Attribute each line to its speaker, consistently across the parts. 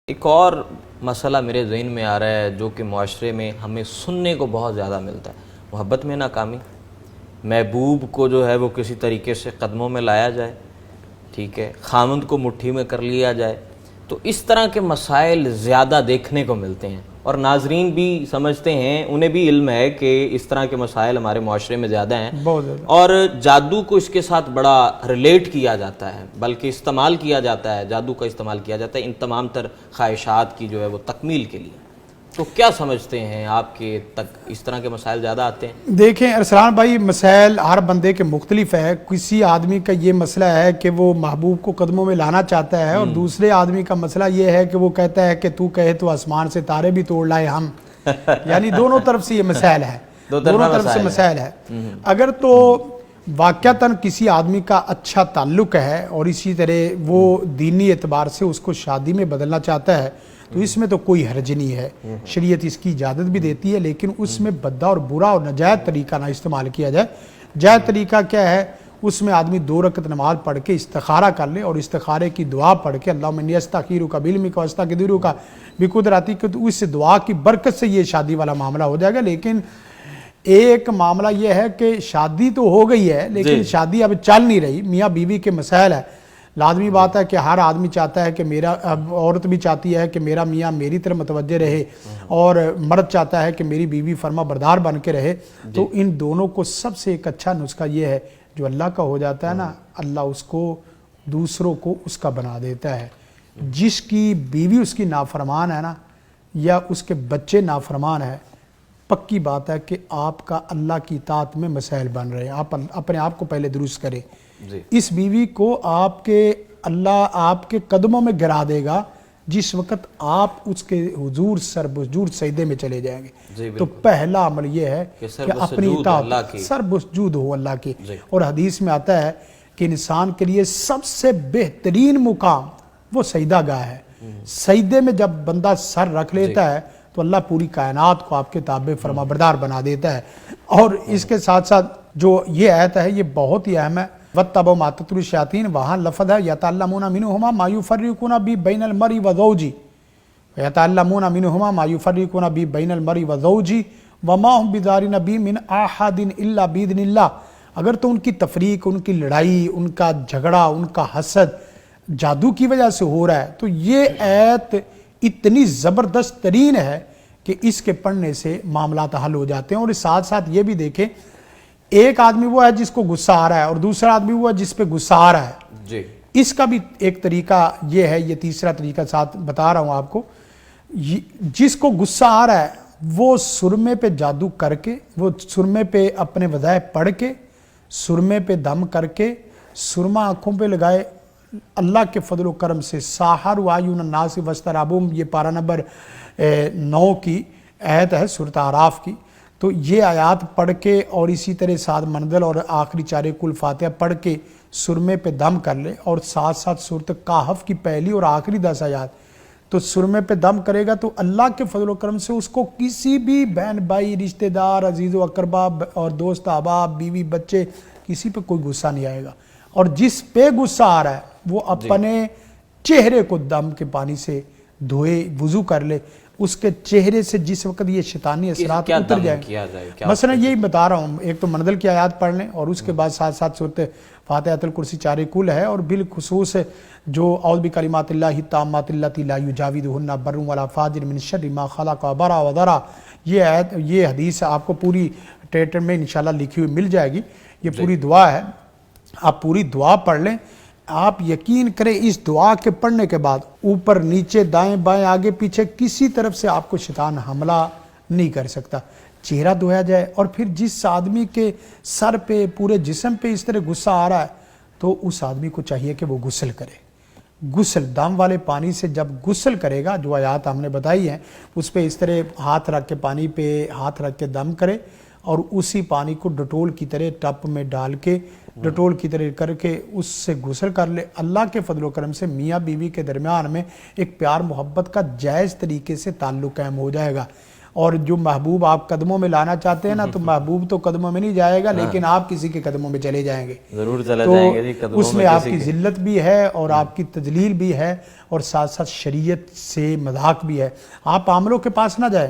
Speaker 1: ایک اور مسئلہ میرے ذہن میں آ رہا ہے جو کہ معاشرے میں ہمیں سننے کو بہت زیادہ ملتا ہے، محبت میں ناکامی، محبوب کو جو ہے وہ کسی طریقے سے قدموں میں لایا جائے، ٹھیک ہے، خامند کو مٹھی میں کر لیا جائے، تو اس طرح کے مسائل زیادہ دیکھنے کو ملتے ہیں، اور ناظرین بھی سمجھتے ہیں، انہیں بھی علم ہے کہ اس طرح کے مسائل ہمارے معاشرے میں زیادہ ہیں،
Speaker 2: بہت زیادہ،
Speaker 1: اور جادو کو اس کے ساتھ بڑا ریلیٹ کیا جاتا ہے، بلکہ استعمال کیا جاتا ہے، جادو کا استعمال کیا جاتا ہے ان تمام تر خواہشات کی جو ہے وہ تکمیل کے لیے۔ تو کیا سمجھتے ہیں آپ کے تک اس طرح کے مسائل زیادہ آتے ہیں؟
Speaker 2: دیکھیں ارسلان بھائی، مسائل ہر بندے کے مختلف ہے۔ کسی آدمی کا یہ مسئلہ ہے کہ وہ محبوب کو قدموں میں لانا چاہتا ہے، اور دوسرے آدمی کا مسئلہ یہ ہے کہ وہ کہتا ہے کہ تو کہے تو آسمان سے تارے بھی توڑ لائے ہم، یعنی دونوں طرف سے یہ مسائل ہے، دونوں طرف سے مسائل ہے۔ اگر تو واقعتاً کسی آدمی کا اچھا تعلق ہے اور اسی طرح وہ دینی اعتبار سے اس کو شادی میں بدلنا چاہتا ہے تو اس میں تو کوئی حرج نہیں ہے، شریعت اس کی اجازت بھی دیتی ہے، لیکن اس میں بدا اور برا اور ناجائز طریقہ نہ استعمال کیا جائے۔ جائز طریقہ کیا ہے؟ اس میں آدمی 2 رکعت نماز پڑھ کے استخارہ کر لے، اور استخارے کی دعا پڑھ کے اللہم انی استخیرک بعلمک واستقدرک بقدرتک، تو اس دعا کی برکت سے یہ شادی والا معاملہ ہو جائے گا۔ لیکن ایک معاملہ یہ ہے کہ شادی تو ہو گئی ہے لیکن شادی اب چل نہیں رہی، میاں بیوی کے مسائل ہے۔ لازمی بات ہے کہ ہر آدمی چاہتا ہے کہ میرا، عورت بھی چاہتی ہے کہ میرا میاں میری طرف متوجہ رہے، اور مرد چاہتا ہے کہ میری بیوی فرما بردار بن کے رہے۔ تو ان دونوں کو سب سے ایک اچھا نسخہ یہ ہے، جو اللہ کا ہو جاتا ہے نا، اللہ اس کو دوسروں کو اس کا بنا دیتا ہے۔ جس کی بیوی اس کی نافرمان ہے نا، یا اس کے بچے نافرمان ہے، پکی بات ہے کہ آپ کا اللہ کی اطاعت میں مسائل بن رہے ہیں۔ آپ اپنے آپ کو پہلے درست کریں۔ اس بیوی کو آپ کے اللہ آپ کے قدموں میں گرا دے گا جس وقت آپ اس کے حضور سربسجود سجدے میں چلے جائیں گے۔ تو پہلا عمل یہ ہے کہ اپنی اطاعت، سربسجود ہو اللہ کی۔ اور حدیث میں آتا ہے کہ انسان کے لیے سب سے بہترین مقام وہ سجدہ گاہ ہے۔ سجدے میں جب بندہ سر رکھ لیتا ہے تو اللہ پوری کائنات کو آپ کے تابع فرما بردار بنا دیتا ہے۔ اور اس کے ساتھ ساتھ جو یہ آیت ہے یہ بہت ہی اہم ہے۔ وَاتَّبَعُوا مَا تَتْلُو الشَّيَاطِينُ، وہاں لفظ ہے يَتَعَلَّمُونَ مِنْهُمَا مَا يُفَرِّقُونَ بِهِ بَيْنَ الْمَرْءِ وَزَوْجِهِ، وَيَتَعَلَّمُونَ مِنْهُمَا مَا يُفَرِّقُونَ بِهِ بَيْنَ الْمَرْءِ وَزَوْجِهِ وَمَا هُمْ بِضَارِّينَ بِهِ مِنْ أَحَدٍ إِلَّا بِإِذْنِ اللَّهِ۔ اگر تو ان کی تفریق، ان کی لڑائی، ان کا جھگڑا، ان کا حسد جادو کی وجہ سے ہو رہا ہے، تو یہ آیت اتنی زبردست ترین ہے کہ اس کے پڑھنے سے معاملات حل ہو جاتے ہیں۔ اور اس ساتھ ساتھ یہ بھی دیکھیں، ایک آدمی وہ ہے جس کو غصہ آ رہا ہے، اور دوسرا آدمی وہ ہے جس پہ غصہ آ رہا ہے۔ اس کا بھی ایک طریقہ یہ ہے، یہ تیسرا طریقہ ساتھ بتا رہا ہوں آپ کو۔ جس کو غصہ آ رہا ہے وہ سرمے پہ جادو کر کے، وہ سرمے پہ اپنے وظائف پڑھ کے، سرمے پہ دم کر کے، سرما آنکھوں پہ لگائے، اللہ کے فضل و کرم سے ساحروا اعین الناس واسترہبوہم، یہ پارہ نمبر 9 کی آیت ہے سورۃ اعراف کی۔ تو یہ آیات پڑھ کے اور اسی طرح ساتھ منزل اور آخری 4 کل فاتحہ پڑھ کے سرمے پہ دم کر لے، اور ساتھ ساتھ سورۃ کہف کی پہلی اور آخری 10 آیات تو سرمے پہ دم کرے گا، تو اللہ کے فضل و کرم سے اس کو کسی بھی بہن بھائی، رشتہ دار، عزیز و اقربا اور دوست احباب، بیوی بچے، کسی پہ کوئی غصہ نہیں آئے گا۔ اور جس پہ غصہ آ رہا ہے وہ اپنے چہرے کو دم کے پانی سے دھوئے، وضو کر لے، اس کے چہرے سے جس وقت یہ شیطانی اثرات اتر جائیں گے۔ مثلا یہی بتا رہا ہوں، ایک تو منزل کی آیات پڑھ لیں، اور اس کے بعد ساتھ ساتھ سورۃ فاتحۃ الکرسی 4 کل ہے، اور بالخصوص جو اعوذ بکلمات اللہ التامات اللتی لا یجاوزہن بر ولا فاجر من شر ما خلق برا وذرا، یہ آیت، یہ حدیث آپ کو پوری ٹیٹر میں انشاءاللہ لکھی ہوئی مل جائے گی۔ یہ پوری دعا ہے، آپ پوری دعا پڑھ لیں۔ آپ یقین کریں اس دعا کے پڑھنے کے بعد اوپر نیچے دائیں بائیں آگے پیچھے کسی طرف سے آپ کو شیطان حملہ نہیں کر سکتا۔ چہرہ دھویا جائے، اور پھر جس آدمی کے سر پہ، پورے جسم پہ اس طرح غصہ آ رہا ہے تو اس آدمی کو چاہیے کہ وہ غسل کرے۔ غسل دم والے پانی سے جب غسل کرے گا، جو آیات ہم نے بتائی ہیں اس پہ اس طرح ہاتھ رکھ کے، پانی پہ ہاتھ رکھ کے دم کرے، اور اسی پانی کو ڈٹول کی طرح ٹپ میں ڈال کے، ڈٹول کی طرح کر کے اس سے غسل کر لے۔ اللہ کے فضل و کرم سے میاں بیوی کے درمیان میں ایک پیار محبت کا جائز طریقے سے تعلق قائم ہو جائے گا۔ اور جو محبوب آپ قدموں میں لانا چاہتے ہیں نا تو محبوب تو قدموں میں نہیں جائے گا لیکن آپ کسی کے قدموں میں چلے جائیں گے،
Speaker 1: ضرور چلے
Speaker 2: تو
Speaker 1: جائیں گے جی قدموں
Speaker 2: اس میں آپ کی ذلت بھی ہے اور آپ کی تذلیل بھی ہے اور ساتھ ساتھ شریعت سے مذاق بھی ہے۔ آپ عاملوں کے پاس نہ جائیں،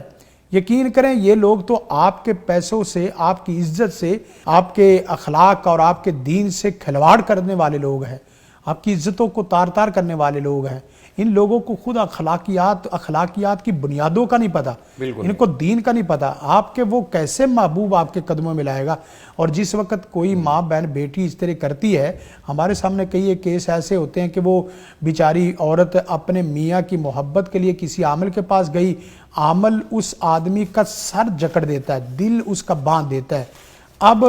Speaker 2: یقین کریں یہ لوگ تو آپ کے پیسوں سے، آپ کی عزت سے، آپ کے اخلاق اور آپ کے دین سے کھلواڑ کرنے والے لوگ ہیں، آپ کی عزتوں کو تار تار کرنے والے لوگ ہیں۔ ان لوگوں کو خود اخلاقیات کی بنیادوں کا نہیں پتا، ان کو دین کا نہیں پتا، آپ کے وہ کیسے محبوب آپ کے قدموں میں لائے گا۔ اور جس وقت کوئی ماں بہن بیٹی اس طرح کرتی ہے، ہمارے سامنے کئی کیس ایسے ہوتے ہیں کہ وہ بیچاری عورت اپنے میاں کی محبت کے لیے کسی عامل کے پاس گئی، عامل اس آدمی کا سر جکڑ دیتا ہے، دل اس کا باندھ دیتا ہے۔ اب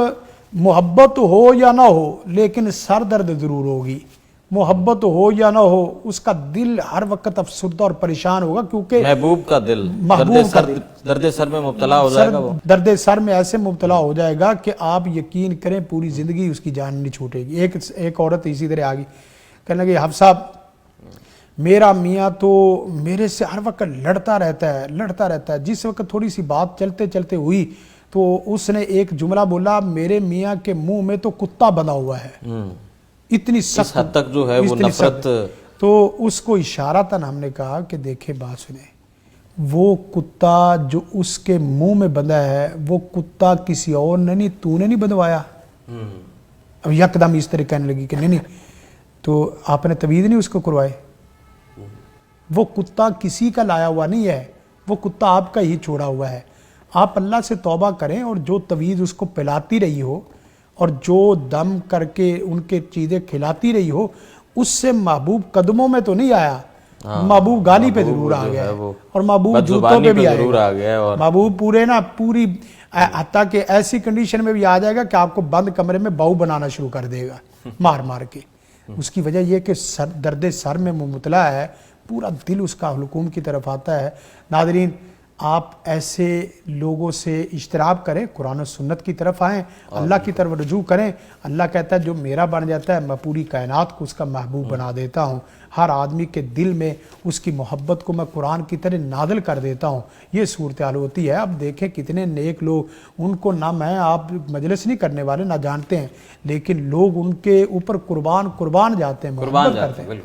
Speaker 2: محبت ہو یا نہ ہو لیکن سر درد ضرور ہوگی، محبت ہو یا نہ ہو اس کا دل ہر وقت افسردہ اور پریشان ہوگا، کیونکہ
Speaker 1: محبوب کا دل درد سر میں مبتلا ہو جائے گا، وہ
Speaker 2: درد سر میں ایسے مبتلا ہو جائے گا کہ آپ یقین کریں پوری زندگی اس کی جان نہیں چھوٹے گی۔ ایک عورت اسی طرح آ گئی، کہنے لگی حفص صاحب میرا میاں تو میرے سے ہر وقت لڑتا رہتا ہے، جس وقت تھوڑی سی بات چلتے چلتے ہوئی تو اس نے ایک جملہ بولا، میرے میاں کے منہ میں تو کتا بندھا ہوا ہے، اتنی سخت
Speaker 1: حد تک جو ہے وہ نفرت۔
Speaker 2: تو اس کو اشارتاً ہم نے کہا کہ دیکھیں بات سنیں، وہ کتا جو اس کے منہ میں بندھا ہے وہ کتا کسی اور نے نہیں، تو نے نہیں بندھوایا۔ اب یکدم اس طرح کہنے لگی کہ نہیں تو آپ نے تعویذ نہیں اس کو کروائے، وہ کتا کسی کا لایا ہوا نہیں ہے، وہ کتا آپ کا ہی چھوڑا ہوا ہے۔ آپ اللہ سے توبہ کریں اور جو تعویذ اس کو پلاتی رہی ہو اور جو دم کر کے ان کے چیزیں کھلاتی رہی ہو اس سے محبوب قدموں میں تو نہیں آیا، محبوب گالی پہ ضرور آ گیا ہے اور محبوب جوتوں پہ بھی آئے گا، محبوب پوری حتیٰ کہ ایسی کنڈیشن میں بھی آ جائے گا کہ آپ کو بند کمرے میں بہو بنانا شروع کر دے گا مار مار کے۔ اس کی وجہ یہ کہ درد سر میں مبتلا ہے، پورا دل اس کا حلقوم کی طرف آتا ہے۔ ناظرین آپ ایسے لوگوں سے اجتناب کریں، قرآن و سنت کی طرف آئیں، اللہ کی طرف رجوع کریں۔ اللہ کہتا ہے جو میرا بن جاتا ہے میں پوری کائنات کو اس کا محبوب بنا دیتا ہوں، ہر آدمی کے دل میں اس کی محبت کو میں قرآن کی طرح نازل کر دیتا ہوں۔ یہ صورتحال ہوتی ہے۔ اب دیکھیں کتنے نیک لوگ، ان کو نہ میں آپ مجلس نہیں کرنے والے نہ جانتے ہیں، لیکن لوگ ان کے اوپر قربان جاتے ہیں، محبت کرتے ہیں۔